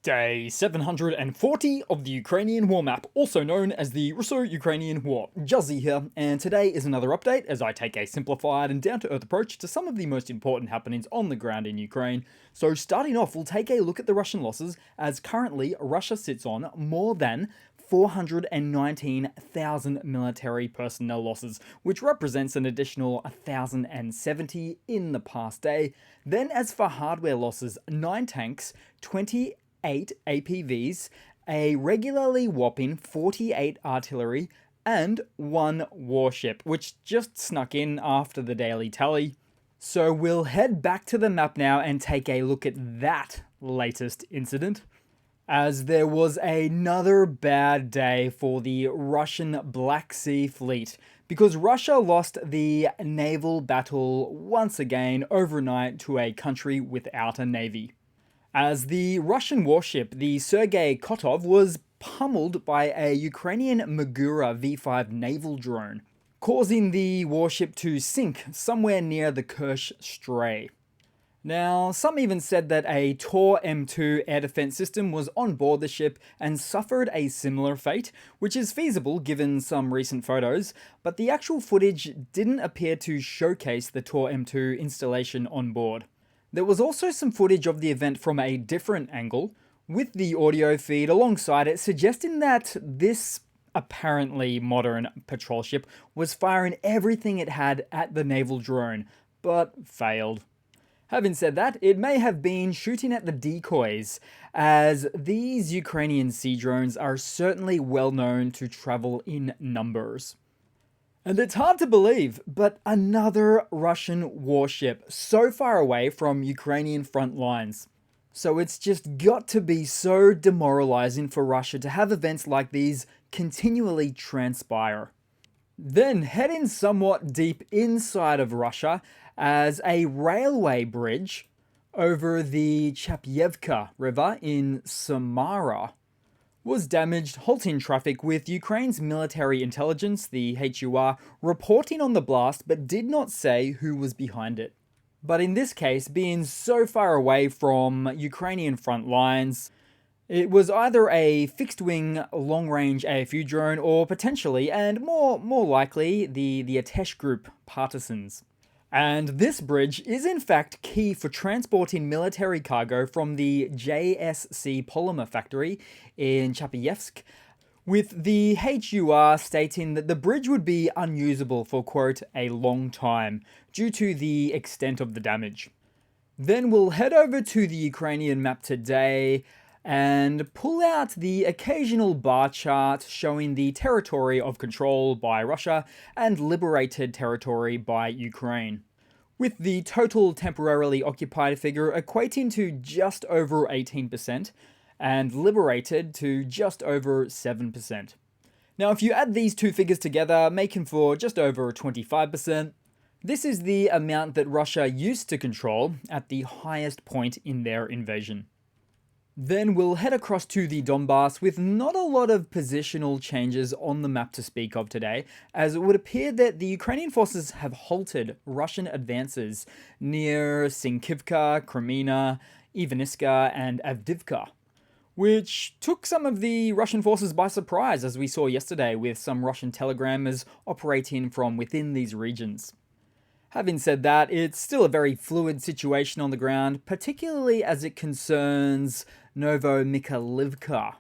Day 740 of the Ukrainian War Map, also known as the Russo-Ukrainian War. Juzzy here, and today is another update as I take a simplified and down-to-earth approach to some of the most important happenings on the ground in Ukraine. So starting off, we'll take a look at the Russian losses, as currently Russia sits on more than 419,000 military personnel losses, which represents an additional 1,070 in the past day. Then as for hardware losses, 9 tanks, 28 APVs, a regularly whopping 48 artillery, and 1 warship, which just snuck in after the daily tally. So we'll head back to the map now and take a look at that latest incident, as there was another bad day for the Russian Black Sea Fleet, because Russia lost the naval battle once again overnight to a country without a navy, as the Russian warship, the Sergei Kotov, was pummeled by a Ukrainian Magura V5 naval drone, causing the warship to sink somewhere near the Kerch Strait. Now, some even said that a Tor M2 air defense system was on board the ship and suffered a similar fate, which is feasible given some recent photos, but the actual footage didn't appear to showcase the Tor M2 installation on board. There was also some footage of the event from a different angle, with the audio feed alongside it suggesting that this apparently modern patrol ship was firing everything it had at the naval drone, but failed. Having said that, it may have been shooting at the decoys, as these Ukrainian sea drones are certainly well known to travel in numbers. And it's hard to believe, but another Russian warship so far away from Ukrainian front lines. So it's just got to be so demoralizing for Russia to have events like these continually transpire. Then heading somewhat deep inside of Russia, as a railway bridge over the Chapyevka River in Samara was damaged, halting traffic, with Ukraine's military intelligence, the HUR, reporting on the blast but did not say who was behind it. But in this case, being so far away from Ukrainian front lines, it was either a fixed-wing long-range AFU drone or potentially, and more likely, the Atesh Group partisans. And this bridge is in fact key for transporting military cargo from the JSC polymer factory in Chapyevsk, with the HUR stating that the bridge would be unusable for, quote, a long time, due to the extent of the damage. Then we'll head over to the Ukrainian map today and pull out the occasional bar chart showing the territory of control by Russia and liberated territory by Ukraine, with the total temporarily occupied figure equating to just over 18% and liberated to just over 7%. Now, if you add these two figures together, making for just over 25%, this is the amount that Russia used to control at the highest point in their invasion. Then we'll head across to the Donbass with not a lot of positional changes on the map to speak of today, as it would appear that the Ukrainian forces have halted Russian advances near Sinkivka, Kreminna, Ivaniska, and Avdivka, which took some of the Russian forces by surprise, as we saw yesterday with some Russian telegrammers operating from within these regions. Having said that, it's still a very fluid situation on the ground, particularly as it concerns Novomykhailivka,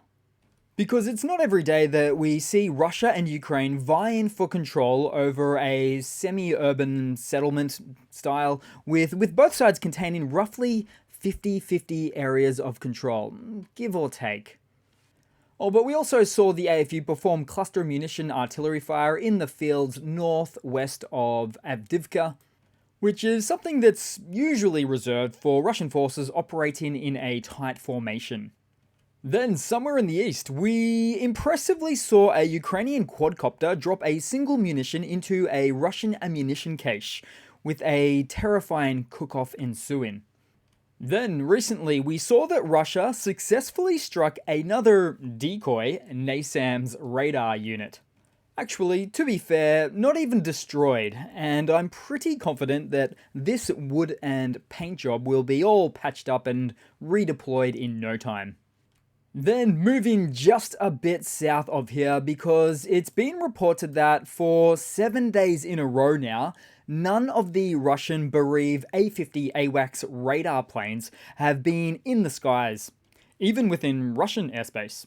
because it's not every day that we see Russia and Ukraine vying for control over a semi-urban settlement style, with both sides containing roughly 50-50 areas of control, give or take. Oh, but we also saw the AFU perform cluster munition artillery fire in the fields northwest of Avdivka, which is something that's usually reserved for Russian forces operating in a tight formation. Then, somewhere in the east, we impressively saw a Ukrainian quadcopter drop a single munition into a Russian ammunition cache, with a terrifying cook-off ensuing. Then, recently, we saw that Russia successfully struck another decoy, NASAMS radar unit. Actually, to be fair, not even destroyed, and I'm pretty confident that this wood and paint job will be all patched up and redeployed in no time. Then moving just a bit south of here, because it's been reported that for 7 days in a row now, none of the Russian Berev A-50 AWACS radar planes have been in the skies, even within Russian airspace.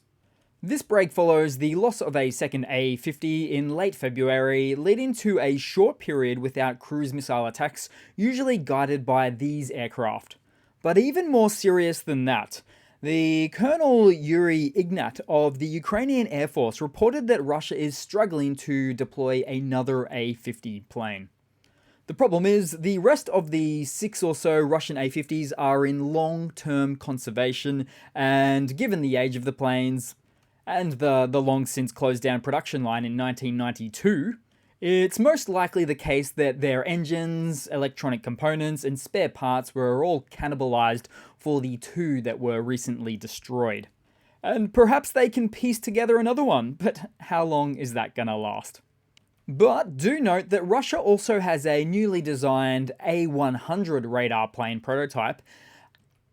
This break follows the loss of a second A-50 in late February, leading to a short period without cruise missile attacks, usually guided by these aircraft. But even more serious than that, the Colonel Yuri Ignat of the Ukrainian Air Force reported that Russia is struggling to deploy another A-50 plane. The problem is, the rest of the 6 or so Russian A-50s are in long-term conservation, and given the age of the planes, and the long since closed down production line in 1992, it's most likely the case that their engines, electronic components, and spare parts were all cannibalized for the 2 that were recently destroyed. And perhaps they can piece together another one, but how long is that gonna last? But do note that Russia also has a newly designed A-100 radar plane prototype,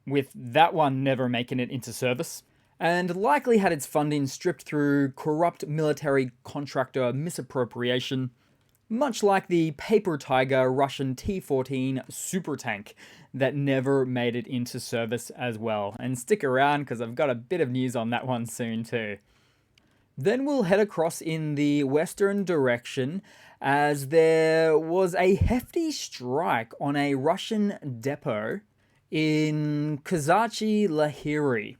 with that one never making it into service, and likely had its funding stripped through corrupt military contractor misappropriation, much like the paper tiger Russian T14 super tank that never made it into service as well. And stick around, because I've got a bit of news on that one soon too. Then we'll head across in the western direction, as there was a hefty strike on a Russian depot in Kazachi Lahiri.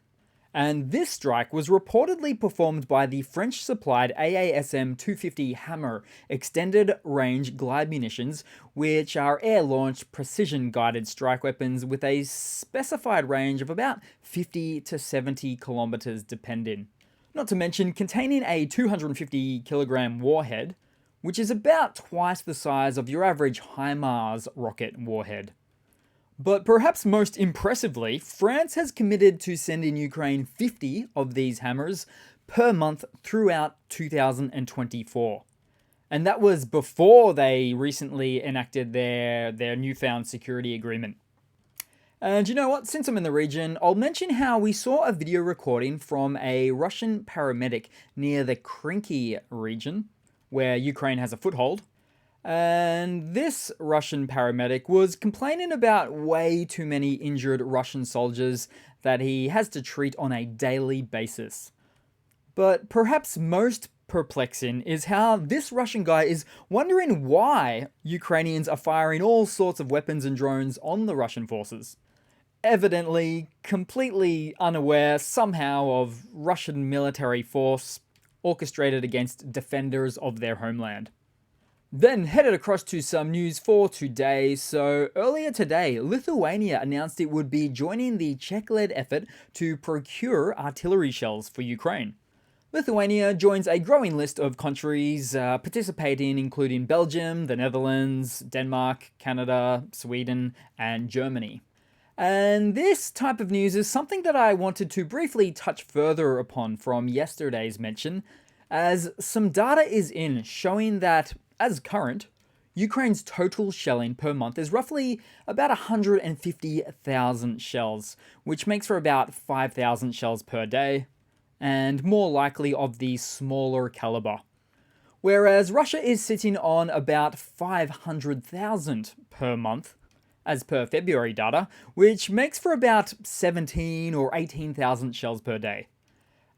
And this strike was reportedly performed by the French-supplied AASM 250 Hammer extended range glide munitions, which are air-launched precision-guided strike weapons with a specified range of about 50 to 70 kilometers depending. Not to mention containing a 250 kilogram warhead, which is about twice the size of your average HIMARS rocket warhead. But perhaps most impressively, France has committed to sending Ukraine 50 of these hammers per month throughout 2024. And that was before they recently enacted their newfound security agreement. And you know what, since I'm in the region, I'll mention how we saw a video recording from a Russian paramedic near the Krinky region, where Ukraine has a foothold. And this Russian paramedic was complaining about way too many injured Russian soldiers that he has to treat on a daily basis. But perhaps most perplexing is how this Russian guy is wondering why Ukrainians are firing all sorts of weapons and drones on the Russian forces. Evidently, completely unaware somehow of Russian military force orchestrated against defenders of their homeland. Then headed across to some news for today. So earlier today, Lithuania announced it would be joining the Czech-led effort to procure artillery shells for Ukraine. Lithuania joins a growing list of countries participating, including Belgium, the Netherlands, Denmark, Canada, Sweden, and Germany. And this type of news is something that I wanted to briefly touch further upon from yesterday's mention, as some data is in showing that, as current, Ukraine's total shelling per month is roughly about 150,000 shells, which makes for about 5,000 shells per day, and more likely of the smaller caliber. Whereas Russia is sitting on about 500,000 per month, as per February data, which makes for about 17 or 18,000 shells per day.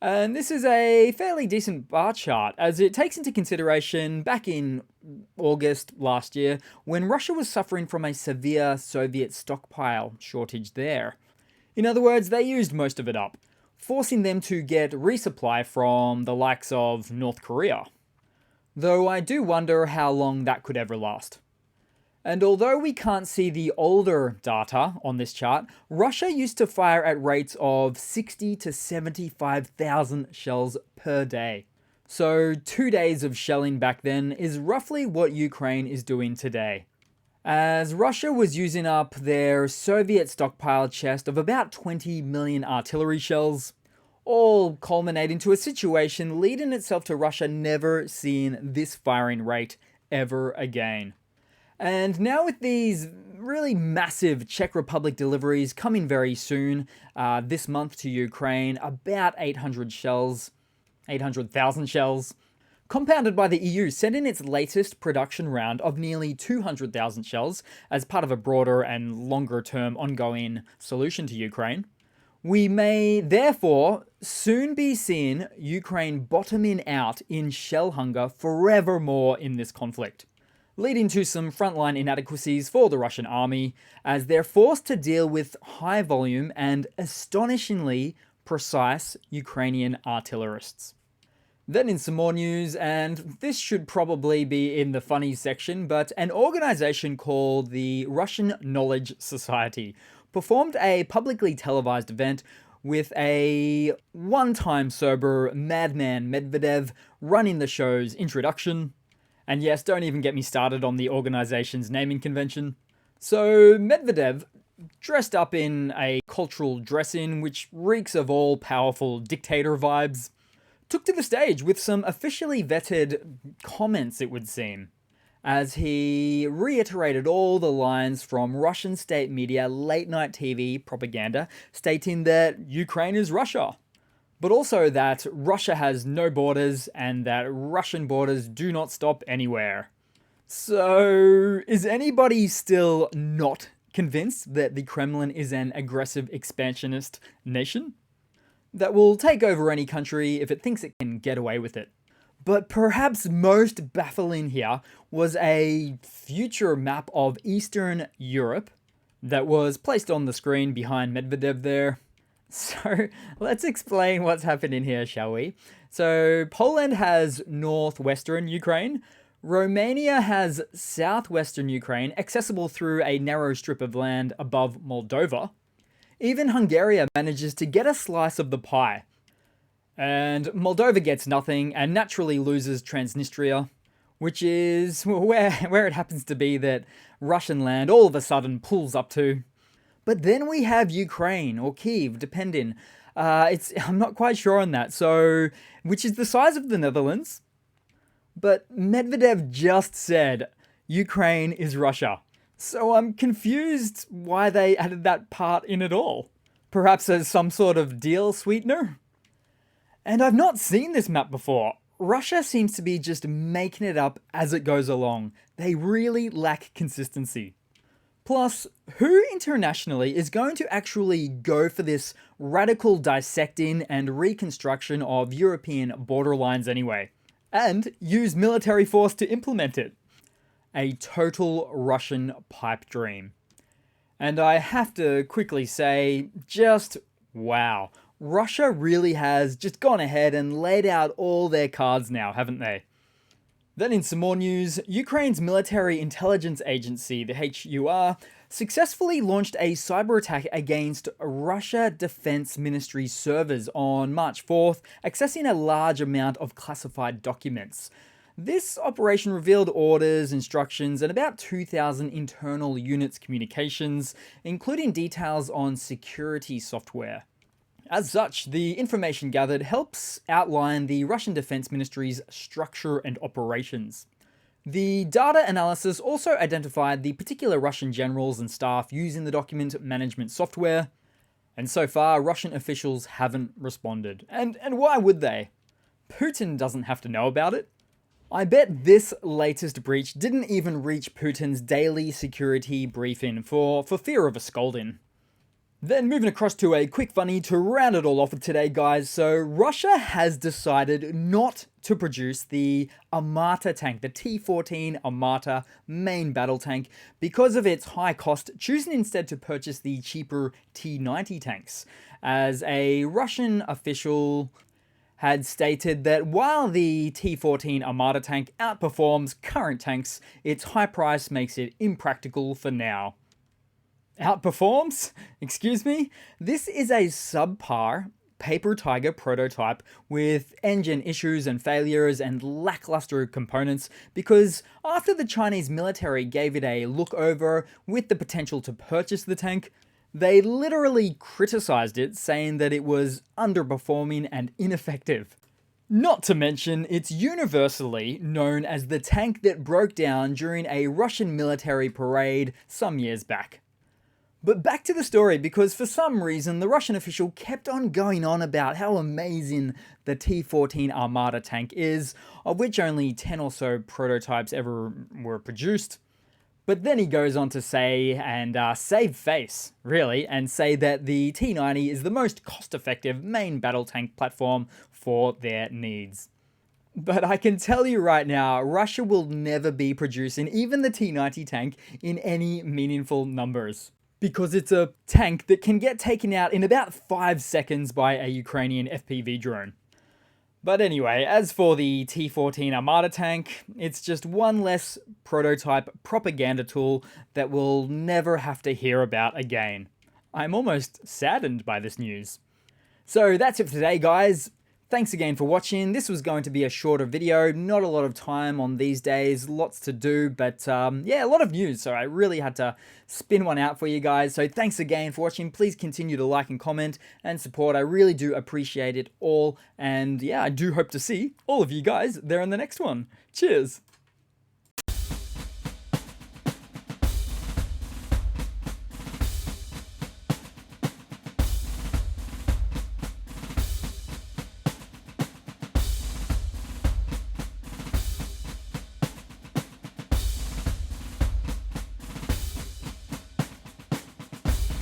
And this is a fairly decent bar chart, as it takes into consideration back in August last year, when Russia was suffering from a severe Soviet stockpile shortage there. In other words, they used most of it up, forcing them to get resupply from the likes of North Korea. Though I do wonder how long that could ever last. And although we can't see the older data on this chart, Russia used to fire at rates of 60 to 75,000 shells per day. So 2 days of shelling back then is roughly what Ukraine is doing today. As Russia was using up their Soviet stockpile chest of about 20 million artillery shells, all culminating to a situation leading itself to Russia never seeing this firing rate ever again. And now with these really massive Czech Republic deliveries coming very soon this month to Ukraine, about 800 shells, 800,000 shells. Compounded by the EU sending its latest production round of nearly 200,000 shells as part of a broader and longer-term ongoing solution to Ukraine. We may therefore soon be seeing Ukraine bottoming out in shell hunger forevermore in this conflict, leading to some frontline inadequacies for the Russian army as they're forced to deal with high volume and astonishingly precise Ukrainian artillerists. Then in some more news, and this should probably be in the funny section, but an organization called the Russian Knowledge Society performed a publicly televised event with a one-time sober madman Medvedev running the show's introduction. And yes, don't even get me started on the organization's naming convention. So Medvedev, dressed up in a cultural dress-in which reeks of all-powerful dictator vibes, took to the stage with some officially vetted comments, it would seem, as he reiterated all the lines from Russian state media late-night TV propaganda stating that Ukraine is Russia, but also that Russia has no borders and that Russian borders do not stop anywhere. So, is anybody still not convinced that the Kremlin is an aggressive expansionist nation that will take over any country if it thinks it can get away with it? But perhaps most baffling here was a future map of Eastern Europe that was placed on the screen behind Medvedev there. So let's explain what's happening here, shall we? So Poland has northwestern Ukraine. Romania has southwestern Ukraine, accessible through a narrow strip of land above Moldova. Even Hungary manages to get a slice of the pie. And Moldova gets nothing and naturally loses Transnistria, which is where it happens to be that Russian land all of a sudden pulls up to. But then we have Ukraine, or Kyiv, depending. I'm not quite sure on that, so which is the size of the Netherlands. But Medvedev just said Ukraine is Russia. So I'm confused why they added that part in at all. Perhaps as some sort of deal sweetener? And I've not seen this map before. Russia seems to be just making it up as it goes along. They really lack consistency. Plus, who internationally is going to actually go for this radical dissecting and reconstruction of European borderlines anyway? And use military force to implement it? A total Russian pipe dream. And I have to quickly say, just wow. Russia really has just gone ahead and laid out all their cards now, haven't they? Then in some more news, Ukraine's military intelligence agency, the HUR, successfully launched a cyber attack against Russia Defense Ministry servers on March 4th, accessing a large amount of classified documents. This operation revealed orders, instructions, and about 2,000 internal units' communications, including details on security software. As such, the information gathered helps outline the Russian Defense Ministry's structure and operations. The data analysis also identified the particular Russian generals and staff using the document management software, and so far Russian officials haven't responded. And why would they? Putin doesn't have to know about it. I bet this latest breach didn't even reach Putin's daily security briefing for fear of a scolding. Then moving across to a quick funny to round it all off for today, guys. So Russia has decided not to produce the Armata tank, the T14 Armada main battle tank, because of its high cost, choosing instead to purchase the cheaper T90 tanks, as a Russian official had stated that while the T14 Armada tank outperforms current tanks, its high price makes it impractical for now. Outperforms? Excuse me? This is a subpar Paper Tiger prototype with engine issues and failures and lackluster components because after the Chinese military gave it a look over with the potential to purchase the tank, they literally criticized it, saying that it was underperforming and ineffective. Not to mention, it's universally known as the tank that broke down during a Russian military parade some years back. But back to the story, because for some reason the Russian official kept on going on about how amazing the T14 Armada tank is, of which only 10 or so prototypes ever were produced. But then he goes on to say, and save face, really, and say that the T90 is the most cost-effective main battle tank platform for their needs. But I can tell you right now, Russia will never be producing even the T90 tank in any meaningful numbers, because it's a tank that can get taken out in about 5 seconds by a Ukrainian FPV drone. But anyway, as for the T14 Armada tank, it's just one less prototype propaganda tool that we'll never have to hear about again. I'm almost saddened by this news. So that's it for today, guys. Thanks again for watching. This was going to be a shorter video, not a lot of time on these days, lots to do, but yeah, a lot of news, so I really had to spin one out for you guys. So thanks again for watching. Please continue to like and comment and support. I really do appreciate it all, and yeah, I do hope to see all of you guys there in the next one. Cheers!